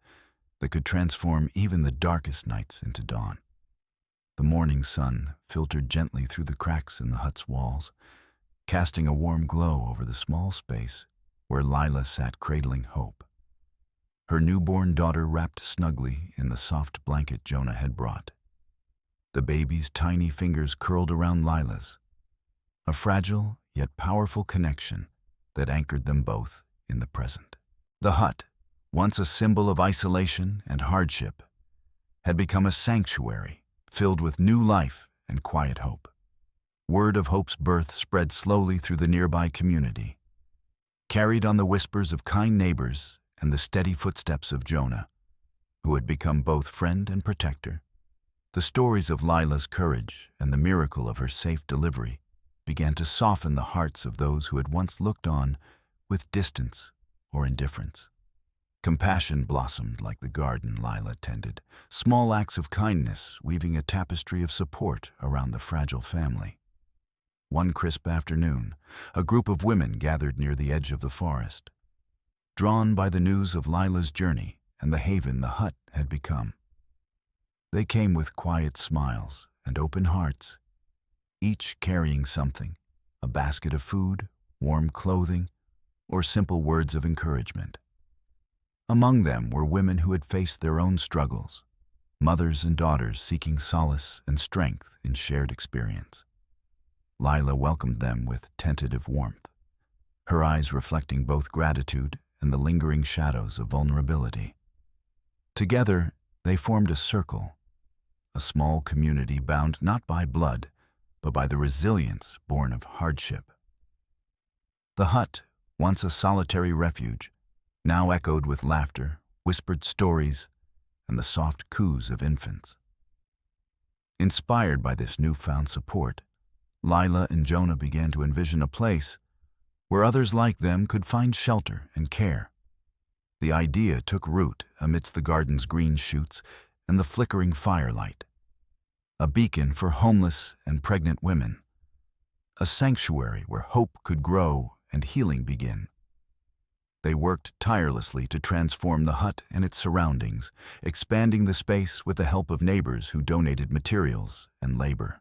that could transform even the darkest nights into dawn. The morning sun filtered gently through the cracks in the hut's walls, casting a warm glow over the small space where Lila sat cradling Hope, her newborn daughter wrapped snugly in the soft blanket Jonah had brought. The baby's tiny fingers curled around Lila's, a fragile yet powerful connection that anchored them both in the present. The hut, once a symbol of isolation and hardship, had become a sanctuary filled with new life and quiet hope. Word of Hope's birth spread slowly through the nearby community, carried on the whispers of kind neighbors and the steady footsteps of Jonah, who had become both friend and protector. The stories of Lila's courage and the miracle of her safe delivery began to soften the hearts of those who had once looked on with distance or indifference. Compassion blossomed like the garden Lila tended, small acts of kindness weaving a tapestry of support around the fragile family. One crisp afternoon, a group of women gathered near the edge of the forest, drawn by the news of Lila's journey and the haven the hut had become. They came with quiet smiles and open hearts, each carrying something, a basket of food, warm clothing, or simple words of encouragement. Among them were women who had faced their own struggles, mothers and daughters seeking solace and strength in shared experience. Lila welcomed them with tentative warmth, her eyes reflecting both gratitude and the lingering shadows of vulnerability. Together, they formed a circle, a small community bound not by blood, but by the resilience born of hardship. The hut, once a solitary refuge, now echoed with laughter, whispered stories, and the soft coos of infants. Inspired by this newfound support, Lila and Jonah began to envision a place where others like them could find shelter and care. The idea took root amidst the garden's green shoots and the flickering firelight. A beacon for homeless and pregnant women, a sanctuary where hope could grow and healing begin. They worked tirelessly to transform the hut and its surroundings, expanding the space with the help of neighbors who donated materials and labor.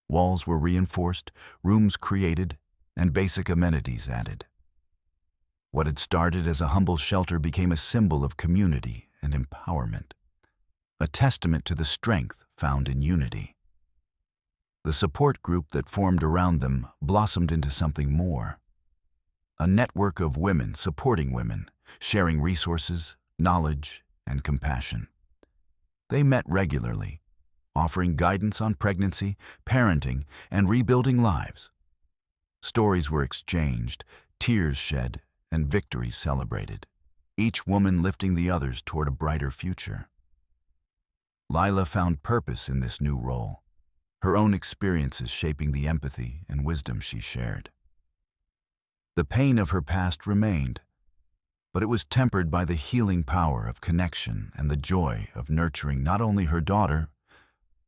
Walls were reinforced, rooms created, and basic amenities added. What had started as a humble shelter became a symbol of community and empowerment, a testament to the strength found in unity. The support group that formed around them blossomed into something more. A network of women supporting women, sharing resources, knowledge, and compassion. They met regularly, offering guidance on pregnancy, parenting, and rebuilding lives. Stories were exchanged, tears shed, and victories celebrated, each woman lifting the others toward a brighter future. Lila found purpose in this new role, her own experiences shaping the empathy and wisdom she shared. The pain of her past remained, but it was tempered by the healing power of connection and the joy of nurturing not only her daughter,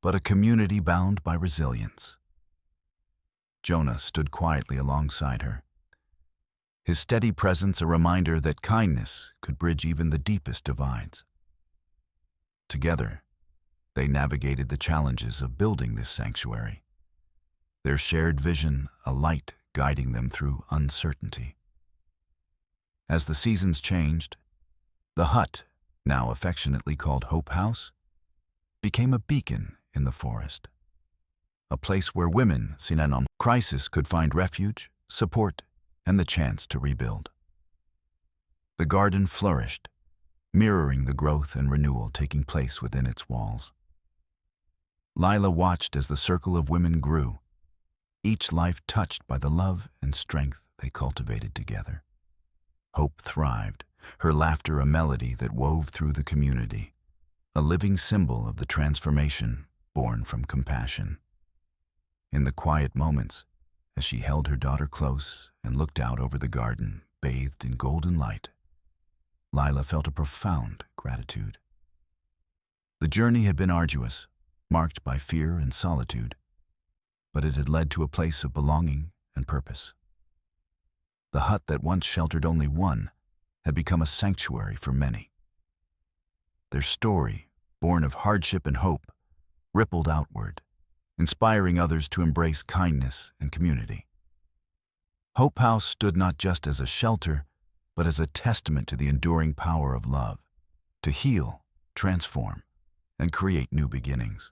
but a community bound by resilience. Jonah stood quietly alongside her, his steady presence a reminder that kindness could bridge even the deepest divides. Together, they navigated the challenges of building this sanctuary, their shared vision a light guiding them through uncertainty. As the seasons changed, the hut, now affectionately called Hope House, became a beacon in the forest, a place where women in a crisis could find refuge, support, and the chance to rebuild. The garden flourished, mirroring the growth and renewal taking place within its walls. Lila watched as the circle of women grew, each life touched by the love and strength they cultivated together. Hope thrived, her laughter a melody that wove through the community, a living symbol of the transformation born from compassion. In the quiet moments, as she held her daughter close and looked out over the garden bathed in golden light, Lila felt a profound gratitude. The journey had been arduous, marked by fear and solitude, but it had led to a place of belonging and purpose. The hut that once sheltered only one had become a sanctuary for many. Their story, born of hardship and hope, rippled outward, inspiring others to embrace kindness and community. Hope House stood not just as a shelter, but as a testament to the enduring power of love, to heal, transform, and create new beginnings.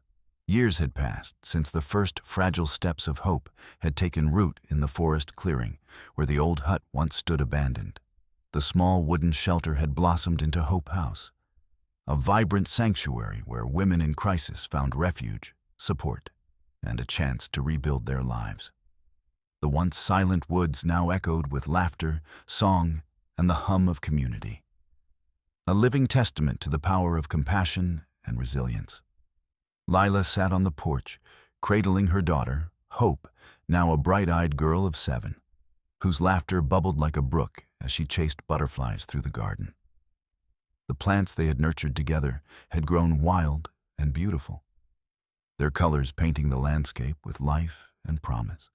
Years had passed since the first fragile steps of hope had taken root in the forest clearing where the old hut once stood abandoned. The small wooden shelter had blossomed into Hope House, a vibrant sanctuary where women in crisis found refuge, support, and a chance to rebuild their lives. The once silent woods now echoed with laughter, song, and the hum of community, a living testament to the power of compassion and resilience. Lila sat on the porch, cradling her daughter, Hope, now a bright-eyed girl of 7, whose laughter bubbled like a brook as she chased butterflies through the garden. The plants they had nurtured together had grown wild and beautiful, their colors painting the landscape with life and promise.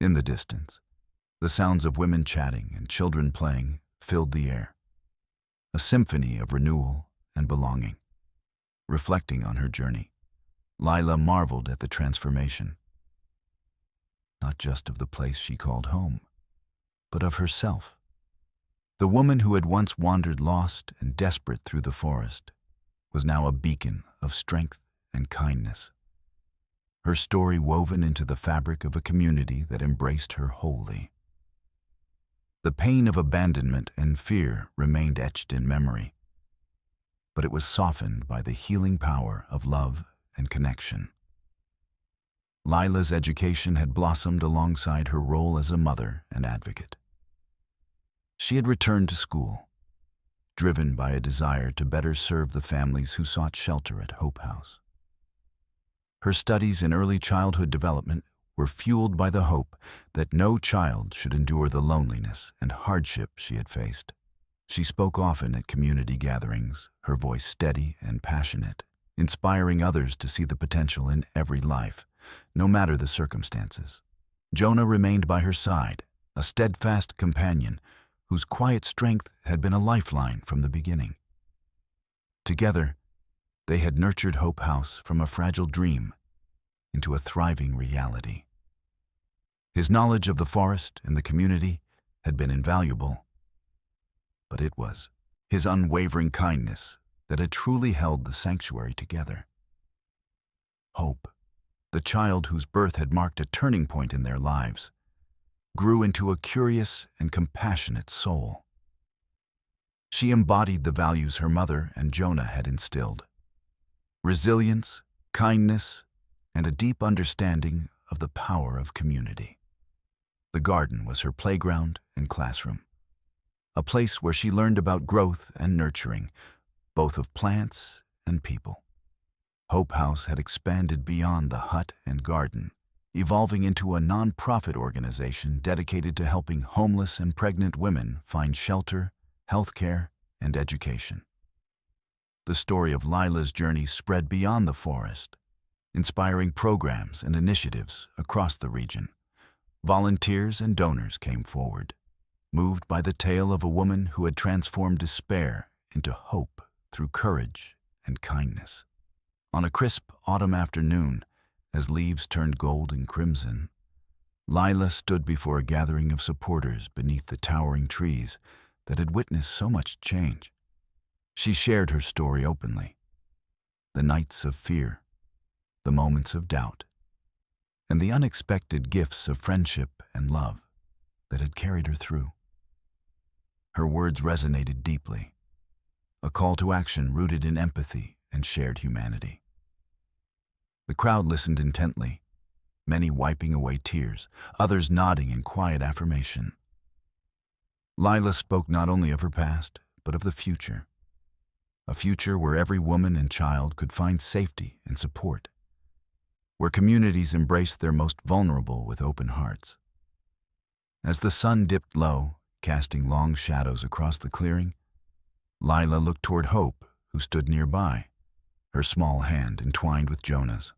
In the distance, the sounds of women chatting and children playing filled the air, a symphony of renewal and belonging. Reflecting on her journey, Lila marveled at the transformation, not just of the place she called home, but of herself. The woman who had once wandered lost and desperate through the forest was now a beacon of strength and kindness, her story woven into the fabric of a community that embraced her wholly. The pain of abandonment and fear remained etched in memory, but it was softened by the healing power of love and connection. Lila's education had blossomed alongside her role as a mother and advocate. She had returned to school, driven by a desire to better serve the families who sought shelter at Hope House. Her studies in early childhood development were fueled by the hope that no child should endure the loneliness and hardship she had faced. She spoke often at community gatherings, her voice steady and passionate, inspiring others to see the potential in every life, no matter the circumstances. Jonah remained by her side, a steadfast companion whose quiet strength had been a lifeline from the beginning. Together, they had nurtured Hope House from a fragile dream into a thriving reality. His knowledge of the forest and the community had been invaluable, but it was his unwavering kindness that had truly held the sanctuary together. Hope, the child whose birth had marked a turning point in their lives, grew into a curious and compassionate soul. She embodied the values her mother and Jonah had instilled: resilience, kindness, and a deep understanding of the power of community. The garden was her playground and classroom, a place where she learned about growth and nurturing, both of plants and people. Hope House had expanded beyond the hut and garden, evolving into a non-profit organization dedicated to helping homeless and pregnant women find shelter, healthcare, and education. The story of Lila's journey spread beyond the forest, inspiring programs and initiatives across the region. Volunteers and donors came forward, moved by the tale of a woman who had transformed despair into hope through courage and kindness. On a crisp autumn afternoon, as leaves turned gold and crimson, Lila stood before a gathering of supporters beneath the towering trees that had witnessed so much change. She shared her story openly: the nights of fear, the moments of doubt, and the unexpected gifts of friendship and love that had carried her through. Her words resonated deeply, a call to action rooted in empathy and shared humanity. The crowd listened intently, many wiping away tears, others nodding in quiet affirmation. Lila spoke not only of her past, but of the future. A future where every woman and child could find safety and support, where communities embraced their most vulnerable with open hearts. As the sun dipped low, casting long shadows across the clearing, Lila looked toward Hope, who stood nearby, her small hand entwined with Jonah's.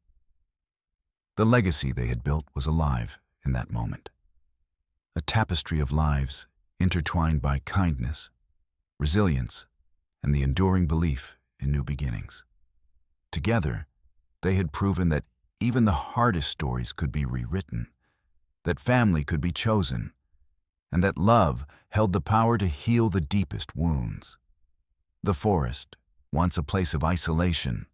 The legacy they had built was alive in that moment. A tapestry of lives intertwined by kindness, resilience, and the enduring belief in new beginnings. Together, they had proven that even the hardest stories could be rewritten, that family could be chosen, and that love held the power to heal the deepest wounds. The forest, once a place of isolation,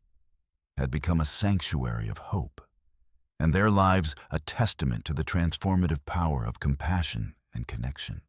had become a sanctuary of hope, and their lives a testament to the transformative power of compassion and connection.